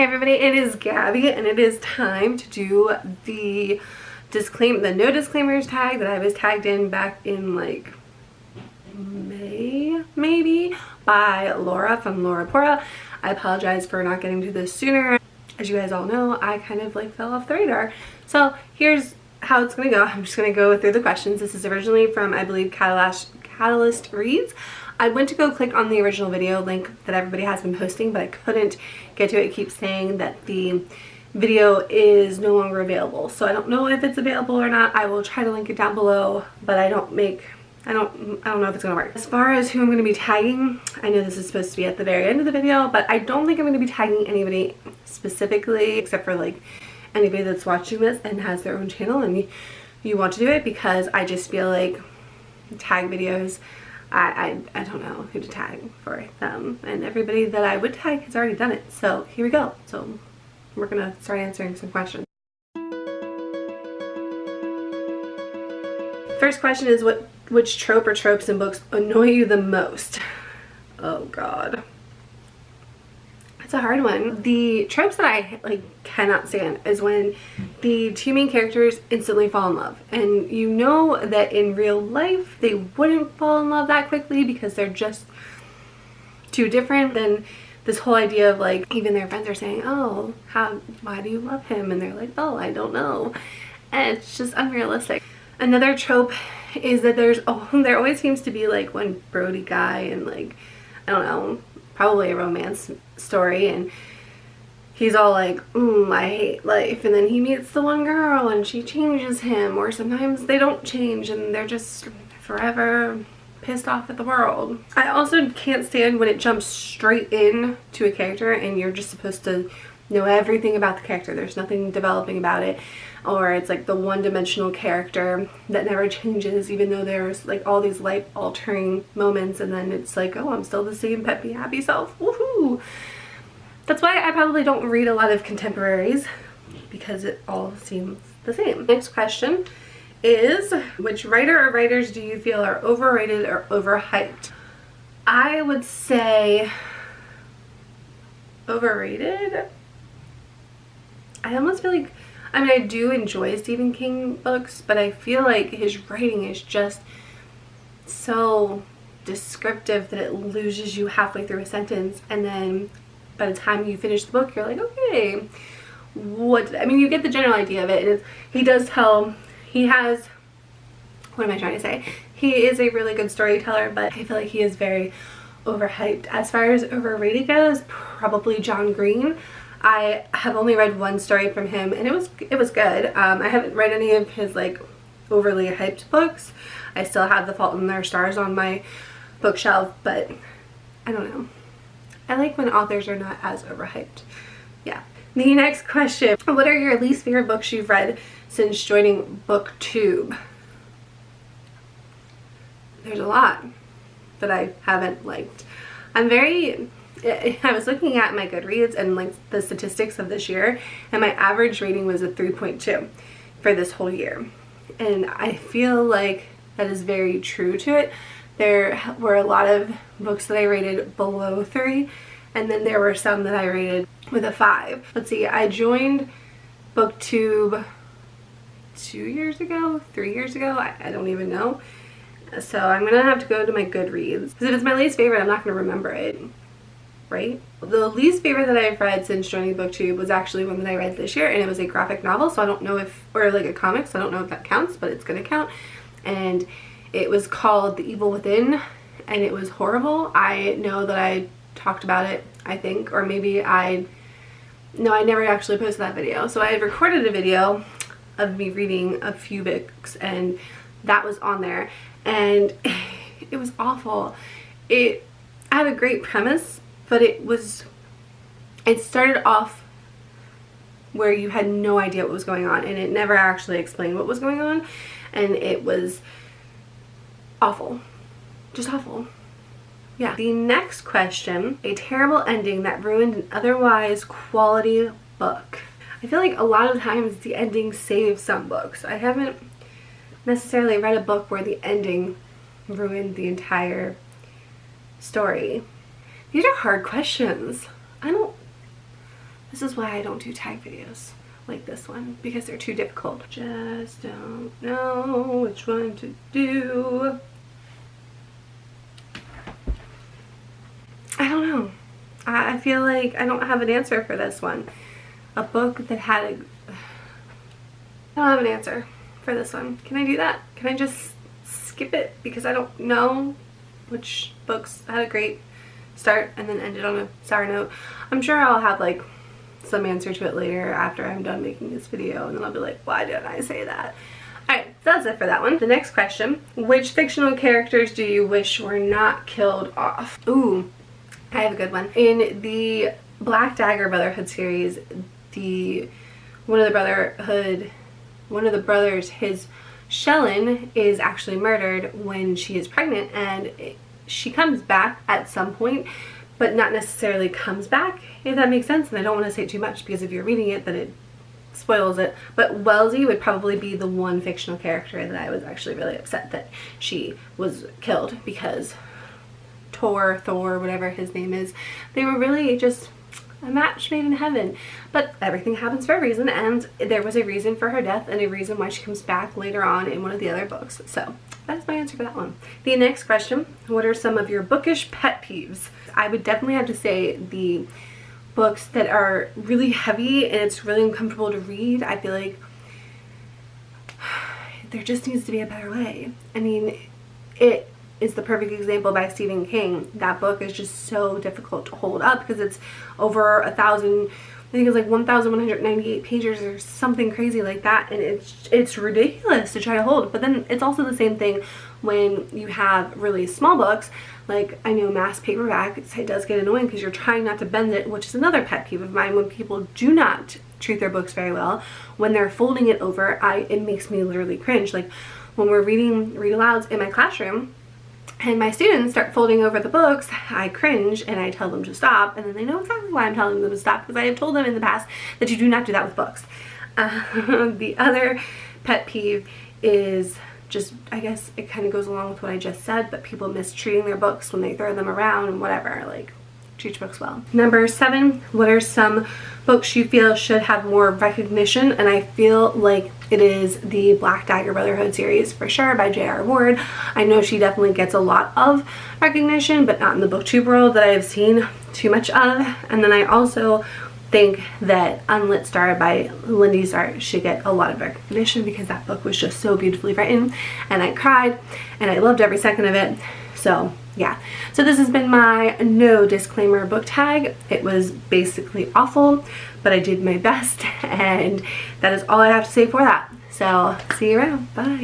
everybody, it is Gabby and it is time to do the no disclaimers tag that I was tagged in back in like May maybe by Laura from Laura Pora. I apologize for not getting to this sooner. As you guys all know, I kind of like fell off the radar. So here's how it's gonna go. I'm just gonna go through the questions. This is originally from, I believe, Catalyst Reads. I went to go click on the original video link that everybody has been posting, but I couldn't get to it. It keeps saying that the video is no longer available. So I don't know if it's available or not. I will try to link it down below, but I don't know if it's gonna work. As far as who I'm gonna be tagging, I know this is supposed to be at the very end of the video, but I don't think I'm gonna be tagging anybody specifically, except for like anybody that's watching this and has their own channel and you want to do it, because I just feel like tag videos, I don't know who to tag for them, and everybody that I would tag has already done it. So here we go. So we're gonna start answering some questions. First question is, which trope or tropes in books annoy you the most? Oh god, it's a hard one. The tropes that I like cannot stand is when the two main characters instantly fall in love, and you know that in real life they wouldn't fall in love that quickly because they're just too different. Then this whole idea of like, even their friends are saying, oh, why do you love him? And they're like, oh, I don't know. And it's just unrealistic. Another trope is that there always seems to be like one Brody guy and like, I don't know, probably a romance story, and he's all like, I hate life, and then he meets the one girl and she changes him, or sometimes they don't change and they're just forever pissed off at the world. I also can't stand when it jumps straight in to a character and you're just supposed to know everything about the character. There's nothing developing about it, or it's like the one-dimensional character that never changes even though there's like all these life-altering moments, and then it's like, oh, I'm still the same peppy happy self. Woohoo! That's why I probably don't read a lot of contemporaries, because it all seems the same. Next question is, which writer or writers do you feel are overrated or overhyped? I would say overrated. I almost feel like, I mean, I do enjoy Stephen King books, but I feel like his writing is just so descriptive that it loses you halfway through a sentence, and then by the time you finish the book you're like, okay, I mean, you get the general idea of it. He is a really good storyteller, but I feel like he is very overhyped. As far as overrated goes, probably John Green. I have only read one story from him and it was good. I haven't read any of his like overly hyped books. I still have The Fault in Their Stars on my bookshelf, but I don't know. I like when authors are not as overhyped. Yeah. The next question, what are your least favorite books you've read since joining BookTube? There's a lot that I haven't liked. I was looking at my Goodreads and like the statistics of this year, and my average rating was a 3.2 for this whole year. And I feel like that is very true to it. There were a lot of books that I rated below 3, and then there were some that I rated with a 5. Let's see, I joined BookTube 3 years ago, I don't even know. So I'm gonna have to go to my Goodreads, because if it's my least favorite, I'm not gonna remember it, right? The least favorite that I've read since joining BookTube was actually one that I read this year, and it was a graphic novel, so I don't know if, or like a comic, so I don't know if that counts, but it's gonna count. And it was called The Evil Within, and it was horrible. I know that I talked about it, I think, or maybe I never actually posted that video. So I had recorded a video of me reading a few books, and that was on there, and it was awful. It had a great premise, but it started off where you had no idea what was going on, and it never actually explained what was going on, and it was awful. Just awful. Yeah. The next question, a terrible ending that ruined an otherwise quality book. I feel like a lot of times the ending saves some books. I haven't necessarily read a book where the ending ruined the entire story. These are hard questions. This is why I don't do tag videos like this one, because they're too difficult. Just don't know which one to do. I don't know. I feel like I don't have an answer for this one. A book that had a... I don't have an answer for this one. Can I do that? Can I just skip it? Because I don't know which books had a great start and then ended on a sour note. I'm sure I'll have like some answer to it later after I'm done making this video, and then I'll be like, why didn't I say that? Alright, so that's it for that one. The next question, which fictional characters do you wish were not killed off? Ooh, I have a good one. In the Black Dagger Brotherhood series, one of the brothers, his Shellen, is actually murdered when she is pregnant, and she comes back at some point, but not necessarily comes back, if that makes sense. And I don't want to say too much, because if you're reading it, then it spoils it. But Wellesley would probably be the one fictional character that I was actually really upset that she was killed, because Thor, whatever his name is, they were really just a match made in heaven. But everything happens for a reason, and there was a reason for her death and a reason why she comes back later on in one of the other books. So that's my answer for that one. The next question, what are some of your bookish pet peeves? I would definitely have to say the books that are really heavy and it's really uncomfortable to read. I feel like there just needs to be a better way. I mean, it is the perfect example by Stephen King. That book is just so difficult to hold up because it's over 1,000, I think it's like 1,198 pages or something crazy like that, and it's ridiculous to try to hold. But then it's also the same thing when you have really small books. Like, I know mass paperback, it does get annoying because you're trying not to bend it, which is another pet peeve of mine, when people do not treat their books very well. When they're folding it over, it makes me literally cringe. Like when we're reading read alouds in my classroom and my students start folding over the books, I cringe and I tell them to stop, and then they know exactly why I'm telling them to stop, because I have told them in the past that you do not do that with books. The other pet peeve is just, I guess it kind of goes along with what I just said, but people mistreating their books when they throw them around and whatever. Like, treat your books well. Number 7, what are some books you feel should have more recognition? And I feel like it is the Black Dagger Brotherhood series for sure by J.R. Ward. I know she definitely gets a lot of recognition, but not in the BookTube world that I have seen too much of. And then I also think that Unlit Star by Lindy Starr should get a lot of recognition, because that book was just so beautifully written, and I cried and I loved every second of it. So yeah, so this has been my no disclaimer book tag. It was basically awful, but I did my best, and that is all I have to say for that. So see you around. Bye.